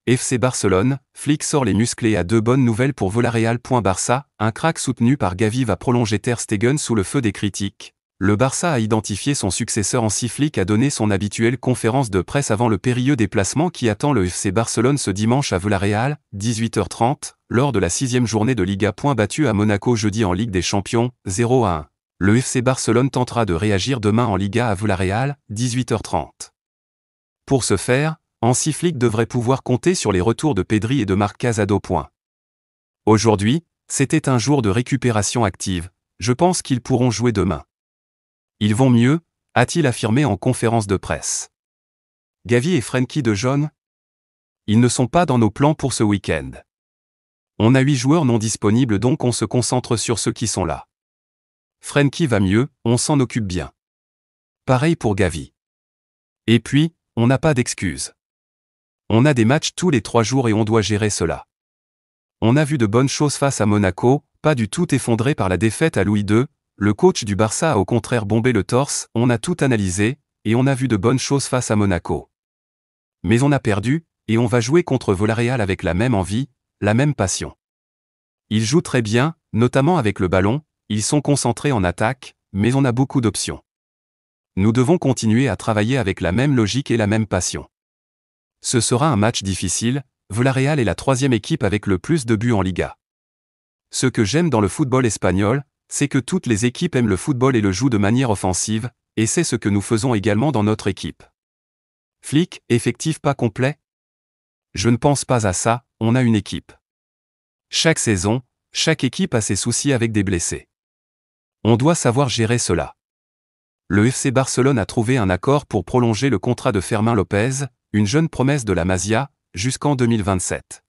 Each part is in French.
FC Barcelone, Flick sort les musclés à 2 bonnes nouvelles pour Villarreal. Barça, un crack soutenu par Gavi va prolonger Ter Stegen sous le feu des critiques. Le Barça a identifié son successeur en Flick a donné son habituelle conférence de presse avant le périlleux déplacement qui attend le FC Barcelone ce dimanche à Villarreal, 18h30, lors de la 6e journée de Liga. Battu à Monaco jeudi en Ligue des Champions, 0-1. Le FC Barcelone tentera de réagir demain en Liga à Villarreal, 18h30. Pour ce faire, Hansi Flick devrait pouvoir compter sur les retours de Pedri et de Marc Casado. Aujourd'hui, c'était un jour de récupération active, je pense qu'ils pourront jouer demain. Ils vont mieux, a-t-il affirmé en conférence de presse. Gavi et Frenkie de Jong? Ils ne sont pas dans nos plans pour ce week-end. On a 8 joueurs non disponibles donc on se concentre sur ceux qui sont là. Frenkie va mieux, on s'en occupe bien. Pareil pour Gavi. Et puis, on n'a pas d'excuses. On a des matchs tous les 3 jours et on doit gérer cela. On a vu de bonnes choses face à Monaco, pas du tout effondré par la défaite à Louis II, le coach du Barça a au contraire bombé le torse, on a tout analysé, et on a vu de bonnes choses face à Monaco. Mais on a perdu, et on va jouer contre Villarreal avec la même envie, la même passion. Ils jouent très bien, notamment avec le ballon, ils sont concentrés en attaque, mais on a beaucoup d'options. Nous devons continuer à travailler avec la même logique et la même passion. Ce sera un match difficile, Villarreal est la 3e équipe avec le plus de buts en Liga. Ce que j'aime dans le football espagnol, c'est que toutes les équipes aiment le football et le jouent de manière offensive, et c'est ce que nous faisons également dans notre équipe. Flick, effectif pas complet? Je ne pense pas à ça, on a une équipe. Chaque saison, chaque équipe a ses soucis avec des blessés. On doit savoir gérer cela. Le FC Barcelone a trouvé un accord pour prolonger le contrat de Fermín López, une jeune promesse de la Masia, jusqu'en 2027.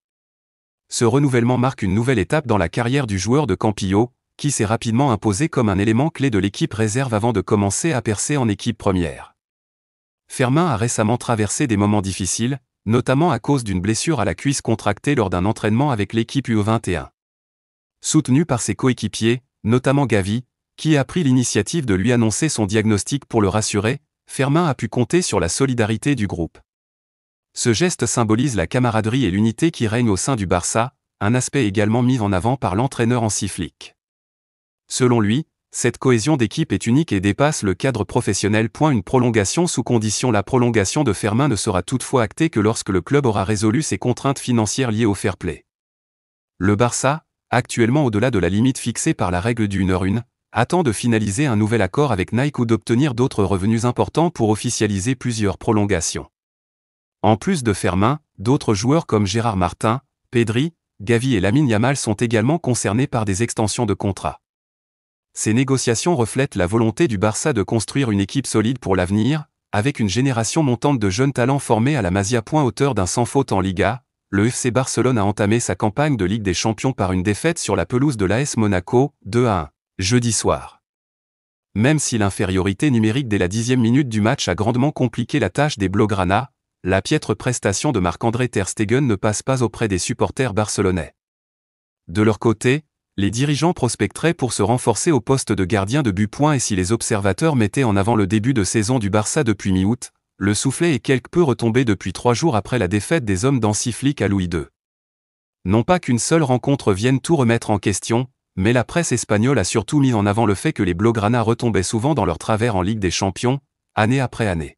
Ce renouvellement marque une nouvelle étape dans la carrière du joueur de Campillo, qui s'est rapidement imposé comme un élément clé de l'équipe réserve avant de commencer à percer en équipe première. Fermín a récemment traversé des moments difficiles, notamment à cause d'une blessure à la cuisse contractée lors d'un entraînement avec l'équipe U21. Soutenu par ses coéquipiers, notamment Gavi, qui a pris l'initiative de lui annoncer son diagnostic pour le rassurer, Fermín a pu compter sur la solidarité du groupe. Ce geste symbolise la camaraderie et l'unité qui règnent au sein du Barça, un aspect également mis en avant par l'entraîneur Hansi Flick. Selon lui, cette cohésion d'équipe est unique et dépasse le cadre professionnel. Une prolongation sous condition. La prolongation de Fermín ne sera toutefois actée que lorsque le club aura résolu ses contraintes financières liées au fair play. Le Barça, actuellement au-delà de la limite fixée par la règle du 1h1, attend de finaliser un nouvel accord avec Nike ou d'obtenir d'autres revenus importants pour officialiser plusieurs prolongations. En plus de Fermín, d'autres joueurs comme Gérard Martin, Pedri, Gavi et Lamine Yamal sont également concernés par des extensions de contrat. Ces négociations reflètent la volonté du Barça de construire une équipe solide pour l'avenir, avec une génération montante de jeunes talents formés à la Masia. Auteur d'un sans faute en Liga, le FC Barcelone a entamé sa campagne de Ligue des Champions par une défaite sur la pelouse de l'AS Monaco, 2-1, jeudi soir. Même si l'infériorité numérique dès la 10e minute du match a grandement compliqué la tâche des Blaugrana, la piètre prestation de Marc-André Ter Stegen ne passe pas auprès des supporters barcelonais. De leur côté, les dirigeants prospecteraient pour se renforcer au poste de gardien de but. Et si les observateurs mettaient en avant le début de saison du Barça depuis mi-août, le soufflet est quelque peu retombé depuis 3 jours après la défaite des hommes d'Hansi Flick à Louis II. Non pas qu'une seule rencontre vienne tout remettre en question, mais la presse espagnole a surtout mis en avant le fait que les Blaugrana retombaient souvent dans leur travers en Ligue des Champions, année après année.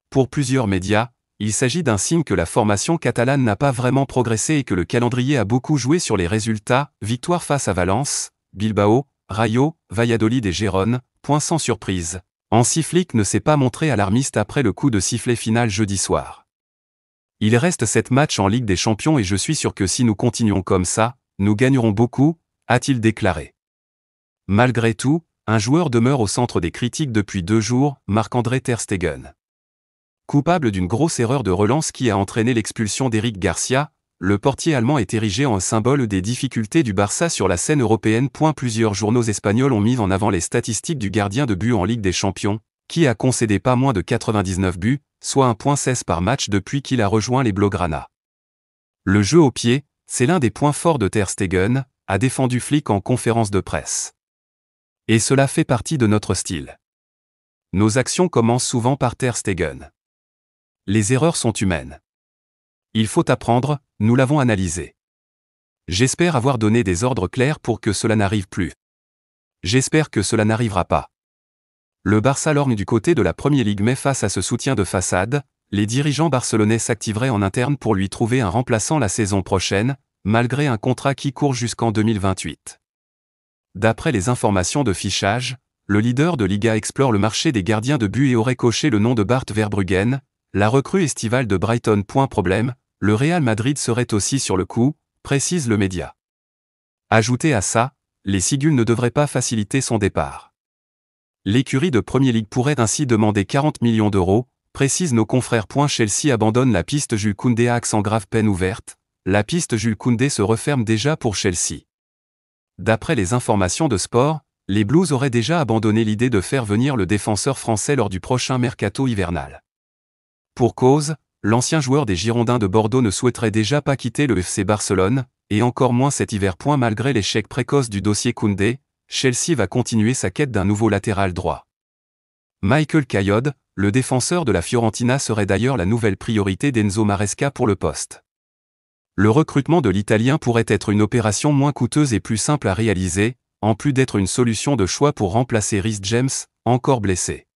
Pour plusieurs médias, il s'agit d'un signe que la formation catalane n'a pas vraiment progressé et que le calendrier a beaucoup joué sur les résultats, victoire face à Valence, Bilbao, Rayo, Valladolid et Gérone, sans surprise. Hansi Flick ne s'est pas montré alarmiste après le coup de sifflet final jeudi soir. Il reste 7 matchs en Ligue des Champions et je suis sûr que si nous continuons comme ça, nous gagnerons beaucoup, a-t-il déclaré. Malgré tout, un joueur demeure au centre des critiques depuis 2 jours, Marc-André Ter Stegen. Coupable d'une grosse erreur de relance qui a entraîné l'expulsion d'Eric Garcia, le portier allemand est érigé en symbole des difficultés du Barça sur la scène européenne. Plusieurs journaux espagnols ont mis en avant les statistiques du gardien de but en Ligue des Champions, qui a concédé pas moins de 99 buts, soit 1,16 par match depuis qu'il a rejoint les Blaugrana. Le jeu au pied, c'est l'un des points forts de Ter Stegen, a défendu Flick en conférence de presse. Et cela fait partie de notre style. Nos actions commencent souvent par Ter Stegen. Les erreurs sont humaines. Il faut apprendre, nous l'avons analysé. J'espère avoir donné des ordres clairs pour que cela n'arrive plus. J'espère que cela n'arrivera pas. Le Barça lorgne du côté de la Premier League, mais face à ce soutien de façade, les dirigeants barcelonais s'activeraient en interne pour lui trouver un remplaçant la saison prochaine, malgré un contrat qui court jusqu'en 2028. D'après les informations de fichage, le leader de Liga explore le marché des gardiens de but et aurait coché le nom de Bart Verbruggen, la recrue estivale de Brighton. Problème, le Real Madrid serait aussi sur le coup, précise le média. Ajoutez à ça, les Cigules ne devraient pas faciliter son départ. L'écurie de Premier League pourrait ainsi demander 40 millions d'euros, précisent nos confrères. Chelsea abandonne la piste Jules Koundé à accent grave, peine ouverte. La piste Jules Koundé se referme déjà pour Chelsea. D'après les informations de Sport, les Blues auraient déjà abandonné l'idée de faire venir le défenseur français lors du prochain mercato hivernal. Pour cause, l'ancien joueur des Girondins de Bordeaux ne souhaiterait déjà pas quitter le FC Barcelone, et encore moins cet hiver. Malgré l'échec précoce du dossier Koundé, Chelsea va continuer sa quête d'un nouveau latéral droit. Michael Caillod, le défenseur de la Fiorentina, serait d'ailleurs la nouvelle priorité d'Enzo Maresca pour le poste. Le recrutement de l'Italien pourrait être une opération moins coûteuse et plus simple à réaliser, en plus d'être une solution de choix pour remplacer Reece James, encore blessé.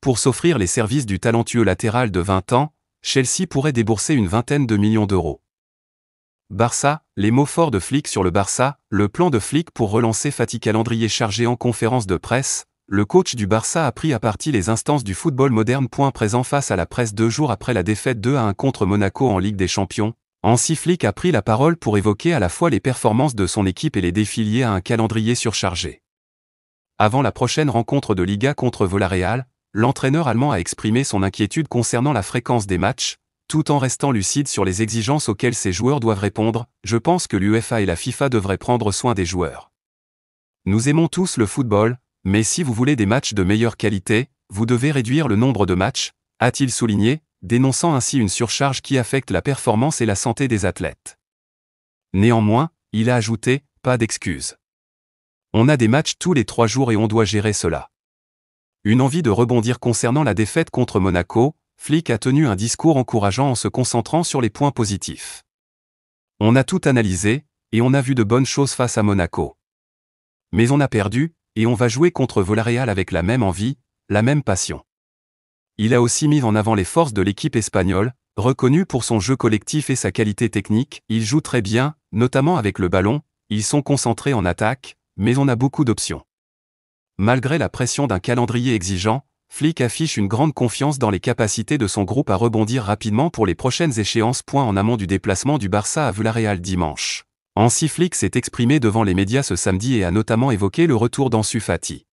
Pour s'offrir les services du talentueux latéral de 20 ans, Chelsea pourrait débourser une vingtaine de millions d'euros. Barça, les mots forts de Flick sur le Barça, le plan de Flick pour relancer Fatih. Calendrier chargé. En conférence de presse, le coach du Barça a pris à partie les instances du football moderne. Présent face à la presse 2 jours après la défaite 2-1 contre Monaco en Ligue des Champions, Hansi Flick a pris la parole pour évoquer à la fois les performances de son équipe et les défis liés à un calendrier surchargé. Avant la prochaine rencontre de Liga contre Villarreal, l'entraîneur allemand a exprimé son inquiétude concernant la fréquence des matchs, tout en restant lucide sur les exigences auxquelles ses joueurs doivent répondre. Je pense que l'UEFA et la FIFA devraient prendre soin des joueurs. Nous aimons tous le football, mais si vous voulez des matchs de meilleure qualité, vous devez réduire le nombre de matchs, a-t-il souligné, dénonçant ainsi une surcharge qui affecte la performance et la santé des athlètes. Néanmoins, il a ajouté, pas d'excuses. On a des matchs tous les 3 jours et on doit gérer cela. Une envie de rebondir concernant la défaite contre Monaco, Flick a tenu un discours encourageant en se concentrant sur les points positifs. On a tout analysé, et on a vu de bonnes choses face à Monaco. Mais on a perdu, et on va jouer contre Villarreal avec la même envie, la même passion. Il a aussi mis en avant les forces de l'équipe espagnole, reconnue pour son jeu collectif et sa qualité technique. Ils jouent très bien, notamment avec le ballon, ils sont concentrés en attaque, mais on a beaucoup d'options. Malgré la pression d'un calendrier exigeant, Flick affiche une grande confiance dans les capacités de son groupe à rebondir rapidement pour les prochaines échéances. En amont du déplacement du Barça à Villarreal dimanche, Hansi Flick s'est exprimé devant les médias ce samedi et a notamment évoqué le retour d'Ansu Fati.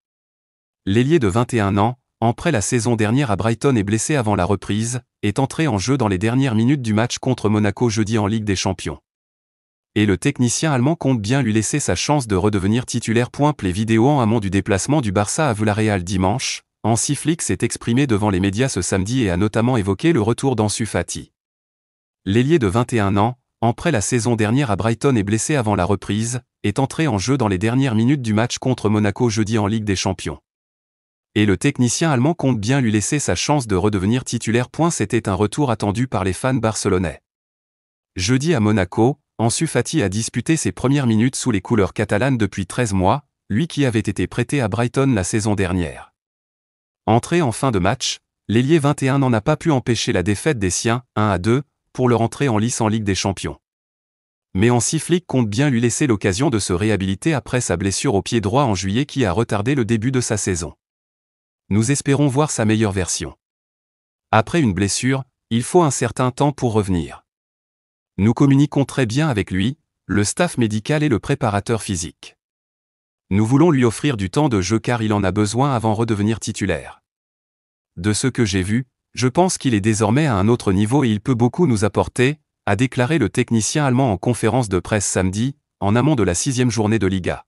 L'ailier de 21 ans, en prêt la saison dernière à Brighton et blessé avant la reprise, est entré en jeu dans les dernières minutes du match contre Monaco jeudi en Ligue des Champions. Et le technicien allemand compte bien lui laisser sa chance de redevenir titulaire. Les vidéos en amont du déplacement du Barça à Villarreal dimanche, Hansi Flick s'est exprimé devant les médias ce samedi et a notamment évoqué le retour d'Ansu Fati. L'ailier de 21 ans, en prêt la saison dernière à Brighton et blessé avant la reprise, est entré en jeu dans les dernières minutes du match contre Monaco jeudi en Ligue des Champions. Et le technicien allemand compte bien lui laisser sa chance de redevenir titulaire. C'était un retour attendu par les fans barcelonais. Jeudi à Monaco, Ansu Fati a disputé ses premières minutes sous les couleurs catalanes depuis 13 mois, lui qui avait été prêté à Brighton la saison dernière. Entré en fin de match, l'ailier 21 n'en a pas pu empêcher la défaite des siens, 1-2, pour leur entrée en lice en Ligue des Champions. Mais Hansi Flick compte bien lui laisser l'occasion de se réhabiliter après sa blessure au pied droit en juillet qui a retardé le début de sa saison. Nous espérons voir sa meilleure version. Après une blessure, il faut un certain temps pour revenir. Nous communiquons très bien avec lui, le staff médical et le préparateur physique. Nous voulons lui offrir du temps de jeu car il en a besoin avant de redevenir titulaire. De ce que j'ai vu, je pense qu'il est désormais à un autre niveau et il peut beaucoup nous apporter, a déclaré le technicien allemand en conférence de presse samedi, en amont de la 6e journée de Liga.